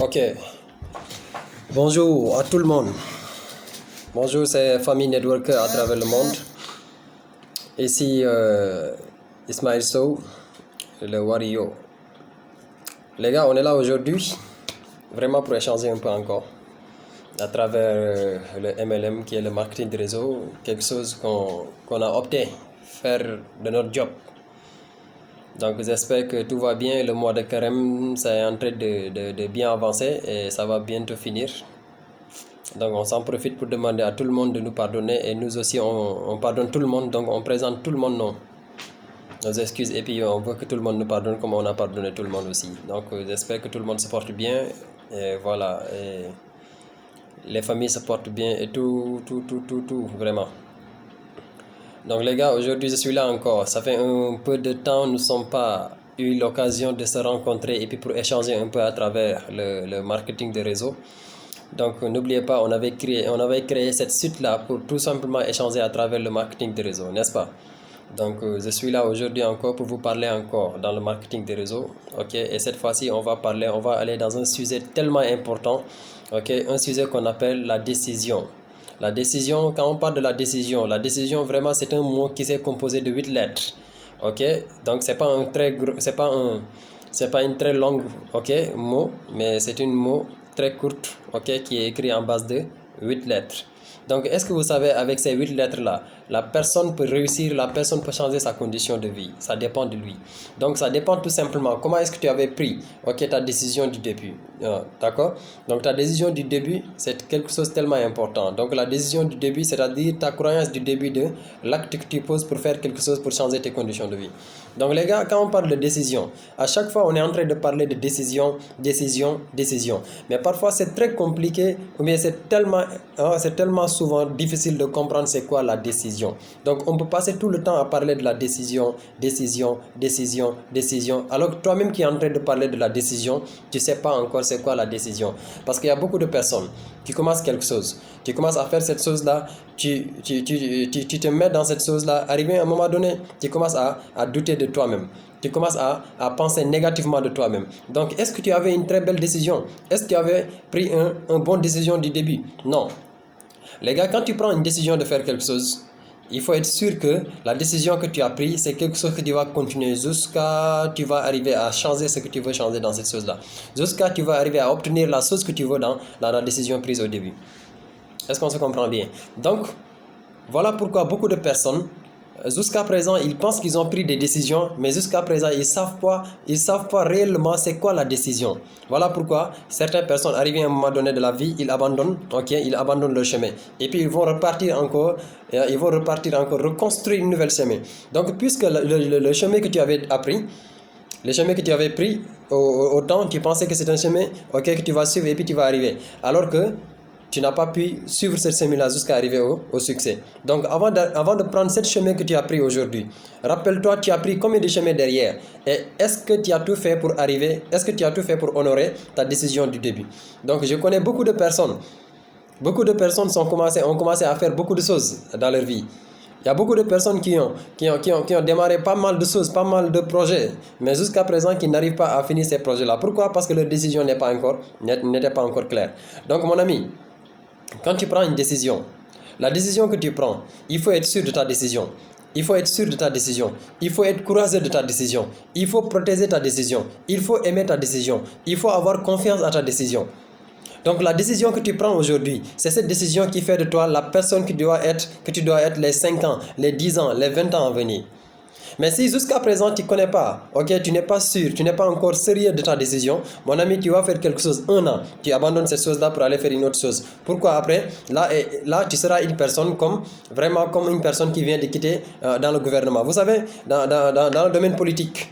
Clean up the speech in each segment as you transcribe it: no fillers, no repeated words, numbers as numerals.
Ok, bonjour à tout le monde. Bonjour, c'est Famille Networker à travers le monde. Ici, Ismaël Sow, le Wario. Les gars, on est là aujourd'hui, vraiment pour échanger un peu encore, à travers le MLM qui est le marketing de réseau, quelque chose qu'on a opté faire de notre job. Donc j'espère que tout va bien, le mois de carême, ça est en train de bien avancer et ça va bientôt finir. Donc on s'en profite pour demander à tout le monde de nous pardonner et nous aussi on pardonne tout le monde, donc on présente tout le monde nos excuses et puis on veut que tout le monde nous pardonne comme on a pardonné tout le monde aussi. Donc j'espère que tout le monde se porte bien et voilà, et les familles se portent bien et tout, vraiment. Donc les gars, aujourd'hui je suis là encore, ça fait un peu de temps, nous ne sommes pas eu l'occasion de se rencontrer et puis pour échanger un peu à travers le marketing de réseau. Donc n'oubliez pas, on avait créé cette suite-là pour tout simplement échanger à travers le marketing de réseau, n'est-ce pas? Donc je suis là aujourd'hui encore pour vous parler encore dans le marketing de réseau, ok? Et cette fois-ci, on va aller dans un sujet tellement important, ok? Un sujet qu'on appelle la décision. La décision, quand on parle de la décision vraiment c'est un mot qui s'est composé de 8 lettres, ok? Donc c'est pas une très longue, ok, mot, mais c'est une mot très courte, ok, qui est écrit en base de 8 lettres. Donc, est-ce que vous savez, avec ces 8 lettres-là, la personne peut réussir, la personne peut changer sa condition de vie. Ça dépend de lui. Donc, ça dépend tout simplement. Comment est-ce que tu avais pris, ok, ta décision du début. D'accord? Donc, ta décision du début, c'est quelque chose de tellement important. Donc, la décision du début, c'est-à-dire ta croyance du début de l'acte que tu poses pour faire quelque chose pour changer tes conditions de vie. Donc, les gars, quand on parle de décision, à chaque fois, on est en train de parler de décision. Mais parfois, c'est très compliqué, ou bien c'est tellement souvent difficile de comprendre c'est quoi la décision. Donc on peut passer tout le temps à parler de la décision, alors que toi-même qui es en train de parler de la décision, tu ne sais pas encore c'est quoi la décision. Parce qu'il y a beaucoup de personnes qui commencent quelque chose, tu commences à faire cette chose-là, tu te mets dans cette chose-là, arrivé à un moment donné, tu commences à douter de toi-même. Tu commences à penser négativement de toi-même. Donc, est-ce que tu avais une très belle décision? Est-ce que tu avais pris une bonne décision du début? Non. Les gars, quand tu prends une décision de faire quelque chose, il faut être sûr que la décision que tu as prise, c'est quelque chose que tu vas continuer jusqu'à tu vas arriver à changer ce que tu veux changer dans cette chose-là. Jusqu'à tu vas arriver à obtenir la chose que tu veux dans la décision prise au début. Est-ce qu'on se comprend bien? Donc, voilà pourquoi beaucoup de personnes, jusqu'à présent, ils pensent qu'ils ont pris des décisions, mais jusqu'à présent, ils savent pas réellement c'est quoi la décision. Voilà pourquoi certaines personnes, arrivées à un moment donné de la vie, ils abandonnent le chemin. Et puis, ils vont repartir encore, reconstruire une nouvelle chemin. Donc, puisque le chemin que tu avais appris, le chemin que tu avais pris au temps, tu pensais que c'est un chemin, que tu vas suivre et puis tu vas arriver. Alors que tu n'as pas pu suivre ce chemin-là jusqu'à arriver au succès. Donc, avant de prendre ce chemin que tu as pris aujourd'hui, rappelle-toi, tu as pris combien de chemins derrière? Et est-ce que tu as tout fait pour arriver? Est-ce que tu as tout fait pour honorer ta décision du début? Donc, je connais beaucoup de personnes. Beaucoup de personnes ont commencé à faire beaucoup de choses dans leur vie. Il y a beaucoup de personnes qui ont démarré pas mal de choses, pas mal de projets, mais jusqu'à présent qui n'arrivent pas à finir ces projets-là. Pourquoi? Parce que leur décision n'était pas encore claire. Donc, mon ami, quand tu prends une décision, la décision que tu prends, il faut être sûr de ta décision. Il faut être sûr de ta décision. Il faut être courageux de ta décision. Il faut protéger ta décision. Il faut aimer ta décision. Il faut avoir confiance à ta décision. Donc la décision que tu prends aujourd'hui, c'est cette décision qui fait de toi la personne que tu dois être les 5 ans, les 10 ans, les 20 ans à venir. Mais si jusqu'à présent tu ne connais pas, tu n'es pas sûr, tu n'es pas encore sérieux de ta décision, mon ami, tu vas faire quelque chose 1 an, tu abandonnes cette chose-là pour aller faire une autre chose. Pourquoi après, là tu seras une personne vraiment comme une personne qui vient de quitter dans le gouvernement. Vous savez, dans le domaine politique,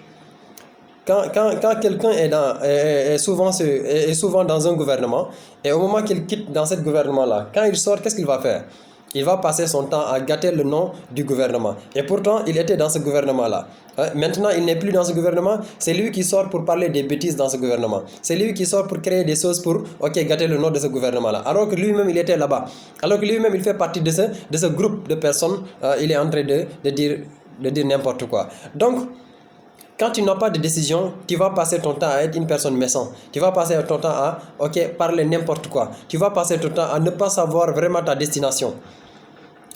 quand quelqu'un est souvent dans un gouvernement, et au moment qu'il quitte dans ce gouvernement-là, quand il sort, qu'est-ce qu'il va faire? Il va passer son temps à gâter le nom du gouvernement. Et pourtant, il était dans ce gouvernement-là. Maintenant, il n'est plus dans ce gouvernement. C'est lui qui sort pour parler des bêtises dans ce gouvernement. C'est lui qui sort pour créer des choses pour gâter le nom de ce gouvernement-là. Alors que lui-même, il était là-bas. Alors que lui-même, il fait partie de ce groupe de personnes. Il est en train de dire n'importe quoi. Donc, quand tu n'as pas de décision, tu vas passer ton temps à être une personne méchante. Tu vas passer ton temps à parler n'importe quoi. Tu vas passer ton temps à ne pas savoir vraiment ta destination.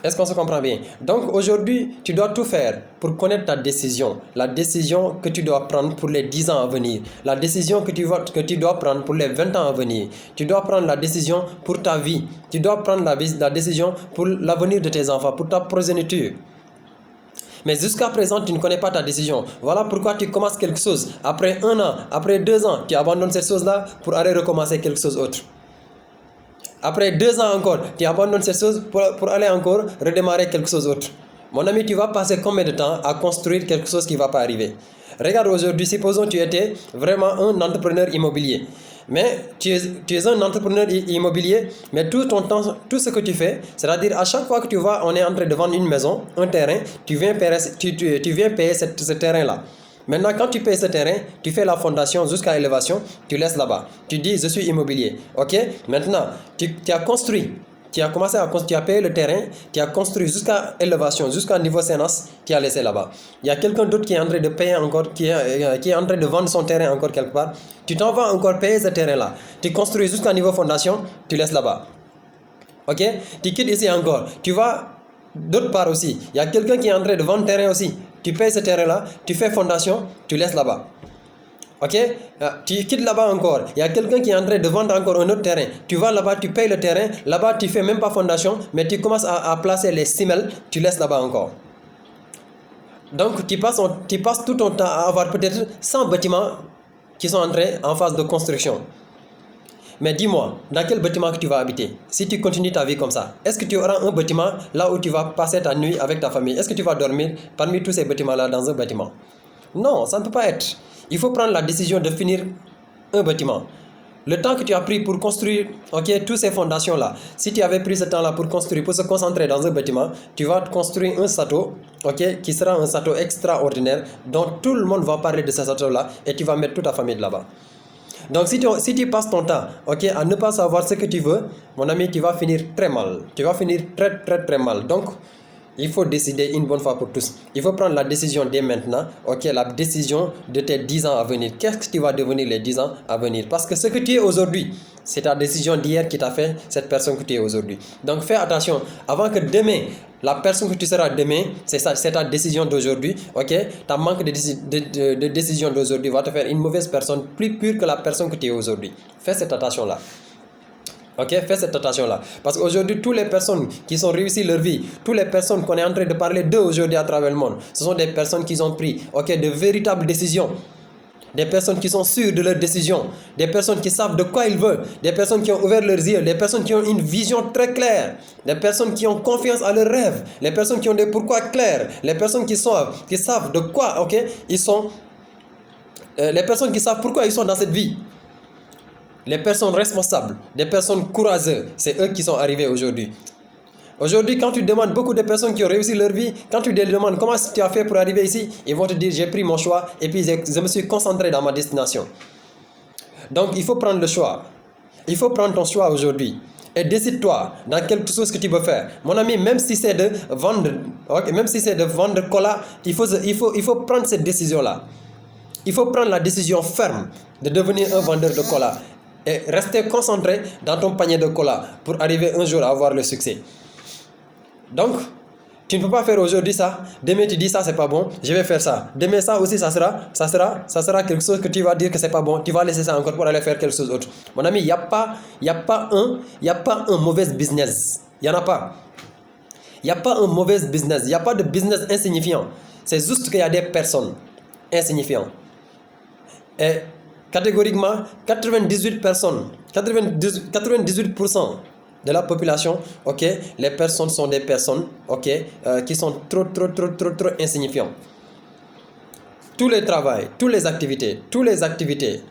Est-ce qu'on se comprend bien? Donc aujourd'hui, tu dois tout faire pour connaître ta décision. La décision que tu dois prendre pour les 10 ans à venir. La décision que tu dois prendre pour les 20 ans à venir. Tu dois prendre la décision pour ta vie. Tu dois prendre la décision pour l'avenir de tes enfants, pour ta progéniture. Mais jusqu'à présent, tu ne connais pas ta décision. Voilà pourquoi tu commences quelque chose. Après 1 an, après 2 ans, tu abandonnes cette chose-là pour aller recommencer quelque chose d'autre. Après 2 ans encore, tu abandonnes cette chose pour aller encore redémarrer quelque chose d'autre. Mon ami, tu vas passer combien de temps à construire quelque chose qui ne va pas arriver? Regarde aujourd'hui, supposons que tu étais vraiment un entrepreneur immobilier. Mais tu es un entrepreneur immobilier, mais tout ton temps, tout ce que tu fais, c'est-à-dire à chaque fois que tu vois, on est en train de vendre une maison, un terrain, tu viens payer ce terrain-là. Maintenant, quand tu payes ce terrain, tu fais la fondation jusqu'à l'élévation, tu laisses là-bas. Tu dis, je suis immobilier. Ok? Maintenant, tu as construit. Tu as commencé à construire, tu as payé le terrain, tu as construit jusqu'à élévation, jusqu'à niveau séance, tu as laissé là-bas. Il y a quelqu'un d'autre qui est en train de payer encore, qui est en train de vendre son terrain encore quelque part. Tu t'en vas encore payer ce terrain-là. Tu construis jusqu'à niveau fondation, tu laisses là-bas. Ok? Tu quittes ici encore. Tu vas d'autre part aussi. Il y a quelqu'un qui est en train de vendre terrain aussi. Tu payes ce terrain-là, tu fais fondation, tu laisses là-bas. Ok? Tu quittes là-bas encore. Il y a quelqu'un qui est en train de vendre encore un autre terrain. Tu vas là-bas, tu payes le terrain. Là-bas, tu ne fais même pas fondation, mais tu commences à placer les semelles, tu laisses là-bas encore. Donc, tu passes tout ton temps à avoir peut-être 100 bâtiments qui sont en phase de construction. Mais dis-moi, dans quel bâtiment que tu vas habiter? Si tu continues ta vie comme ça, est-ce que tu auras un bâtiment là où tu vas passer ta nuit avec ta famille? Est-ce que tu vas dormir parmi tous ces bâtiments-là dans un bâtiment? Non, ça ne peut pas être. Il faut prendre la décision de finir un bâtiment. Le temps que tu as pris pour construire toutes ces fondations-là, si tu avais pris ce temps-là pour construire, pour se concentrer dans un bâtiment, tu vas construire un château qui sera un château extraordinaire dont tout le monde va parler de ce château-là et tu vas mettre toute ta famille là-bas. Donc si tu passes ton temps à ne pas savoir ce que tu veux, mon ami, tu vas finir très mal. Tu vas finir très très très mal. Donc, il faut décider une bonne fois pour tous. Il faut prendre la décision dès maintenant, la décision de tes 10 ans à venir. Qu'est-ce que tu vas devenir les 10 ans à venir? Parce que ce que tu es aujourd'hui, c'est ta décision d'hier qui t'a fait cette personne que tu es aujourd'hui. Donc fais attention, avant que demain, la personne que tu seras demain, c'est ta décision d'aujourd'hui. Ta manque de décision d'aujourd'hui va te faire une mauvaise personne, plus pure que la personne que tu es aujourd'hui. Fais cette attention-là. Fais cette attention-là. Parce qu'aujourd'hui, toutes les personnes qui ont réussi leur vie, toutes les personnes qu'on est en train de parler d'eux aujourd'hui à travers le monde, ce sont des personnes qui ont pris de véritables décisions. Des personnes qui sont sûres de leurs décisions. Des personnes qui savent de quoi ils veulent. Des personnes qui ont ouvert leurs yeux. Des personnes qui ont une vision très claire. Des personnes qui ont confiance à leurs rêves. Les personnes qui ont des pourquoi clairs. Les personnes qui savent de quoi ils sont. Les personnes qui savent pourquoi ils sont dans cette vie. Les personnes responsables, des personnes courageuses, c'est eux qui sont arrivés aujourd'hui. Aujourd'hui, quand tu demandes beaucoup de personnes qui ont réussi leur vie, quand tu les demandes comment tu as fait pour arriver ici, ils vont te dire j'ai pris mon choix et puis je me suis concentré dans ma destination. Donc il faut prendre le choix. Il faut prendre ton choix aujourd'hui. Et décide-toi dans quelque chose que tu veux faire. Mon ami, même si c'est de vendre cola, il faut prendre cette décision-là. Il faut prendre la décision ferme de devenir un vendeur de cola. Et rester concentré dans ton panier de cola pour arriver un jour à avoir le succès. Donc, tu ne peux pas faire aujourd'hui ça. Demain, tu dis ça, c'est pas bon. Je vais faire ça. Demain, ça aussi, ça sera quelque chose que tu vas dire que c'est pas bon. Tu vas laisser ça encore pour aller faire quelque chose d'autre. Mon ami, il n'y a pas un mauvais business. Il n'y en a pas. Il n'y a pas un mauvais business. Il n'y a pas de business insignifiant. C'est juste qu'il y a des personnes insignifiantes. Et catégoriquement, 98% de la population, les personnes sont des personnes, qui sont trop insignifiantes. Tous les travails, toutes les activités,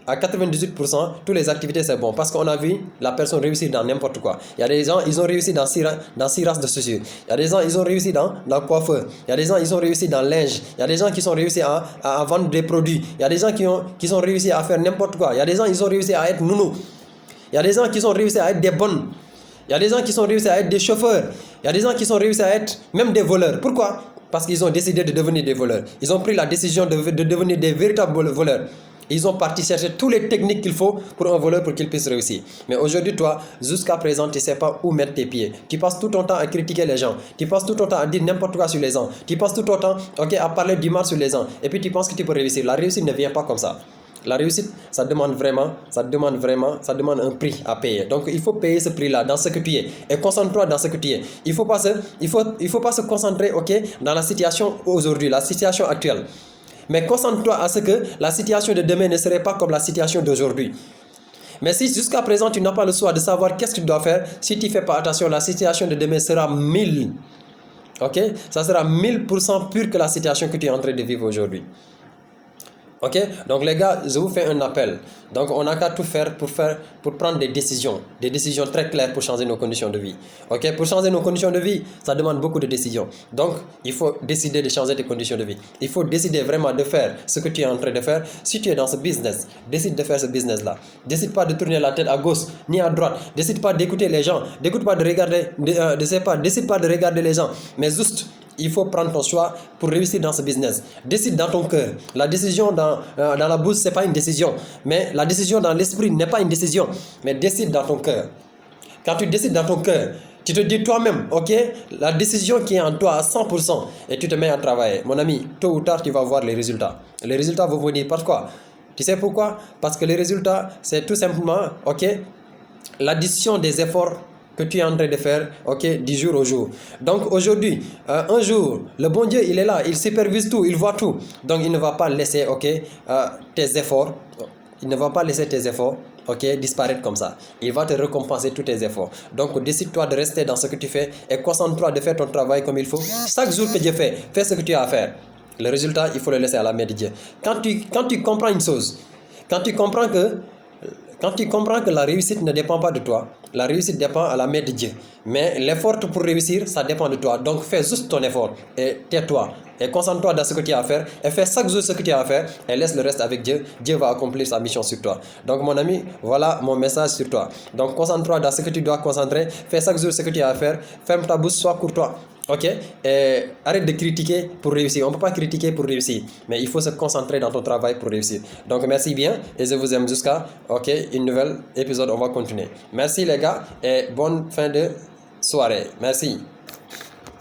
à 98%, toutes les activités c'est bon parce qu'on a vu la personne réussir dans n'importe quoi. Il y a des gens, ils ont réussi dans 6 races de chaussures. Il y a des gens, ils ont réussi dans la coiffeur. Il y a des gens, ils ont réussi dans le linge. Il y a des gens qui ont réussi à vendre des produits. Il y a des gens qui ont réussi à faire n'importe quoi. Il y a des gens, ils ont réussi à être nounous. Il y a des gens qui ont réussi à être des bonnes. Il y a des gens qui ont réussi à être des chauffeurs. Il y a des gens qui ont réussi à être même des voleurs. Pourquoi? parce qu'ils ont décidé de devenir des voleurs. Ils ont pris la décision de devenir des véritables voleurs. Ils ont parti chercher toutes les techniques qu'il faut pour un voleur pour qu'il puisse réussir. Mais aujourd'hui, toi, jusqu'à présent, tu ne sais pas où mettre tes pieds. Tu passes tout ton temps à critiquer les gens. Tu passes tout ton temps à dire n'importe quoi sur les gens. Tu passes tout ton temps à parler du mal sur les gens. Et puis tu penses que tu peux réussir. La réussite ne vient pas comme ça. La réussite, ça demande un prix à payer. Donc, il faut payer ce prix-là dans ce que tu es. Et concentre-toi dans ce que tu es. Il ne faut pas se concentrer, dans la situation aujourd'hui, la situation actuelle. Mais concentre-toi à ce que la situation de demain ne serait pas comme la situation d'aujourd'hui. Mais si jusqu'à présent tu n'as pas le choix de savoir qu'est-ce que tu dois faire, si tu ne fais pas attention, la situation de demain sera 1000. Ça sera 1000% pire que la situation que tu es en train de vivre aujourd'hui. Donc les gars, je vous fais un appel. Donc on n'a qu'à tout faire pour prendre des décisions très claires pour changer nos conditions de vie. Pour changer nos conditions de vie, ça demande beaucoup de décisions. Donc il faut décider de changer tes conditions de vie. Il faut décider vraiment de faire ce que tu es en train de faire. Si tu es dans ce business, décide de faire ce business-là. Décide pas de tourner la tête à gauche ni à droite. Décide pas d'écouter les gens. Décide pas de regarder les gens. Mais juste, il faut prendre ton choix pour réussir dans ce business. Décide dans ton cœur. La décision dans la bouche, ce n'est pas une décision. Mais la décision dans l'esprit n'est pas une décision. Mais décide dans ton cœur. Quand tu décides dans ton cœur, tu te dis toi-même, la décision qui est en toi à 100%, et tu te mets à travailler. Mon ami, tôt ou tard, tu vas voir les résultats. Les résultats vont venir. Pourquoi? Tu sais pourquoi? Parce que les résultats, c'est tout simplement, l'addition des efforts que tu es en train de faire, du jour au jour. Donc aujourd'hui, un jour, le bon Dieu, il est là, il supervise tout, il voit tout. Donc il ne va pas laisser, tes efforts, disparaître comme ça. Il va te récompenser tous tes efforts. Donc décide-toi de rester dans ce que tu fais et concentre-toi de faire ton travail comme il faut. Chaque jour que Dieu fait, fais ce que tu as à faire. Le résultat, il faut le laisser à la main de Dieu. Quand tu comprends une chose, quand tu comprends que la réussite ne dépend pas de toi, la réussite dépend à la main de Dieu. Mais l'effort pour réussir, ça dépend de toi. Donc fais juste ton effort et tais-toi. Et concentre-toi dans ce que tu as à faire. Et fais chaque jour ce que tu as à faire. Et laisse le reste avec Dieu. Dieu va accomplir sa mission sur toi. Donc mon ami, voilà mon message sur toi. Donc concentre-toi dans ce que tu dois concentrer. Fais chaque jour ce que tu as à faire. Ferme ta bouche, sois courtois. Et arrête de critiquer pour réussir. On ne peut pas critiquer pour réussir, mais il faut se concentrer dans ton travail pour réussir. Donc merci bien et je vous aime jusqu'à une nouvelle épisode. On va continuer. Merci les gars et bonne fin de soirée. Merci.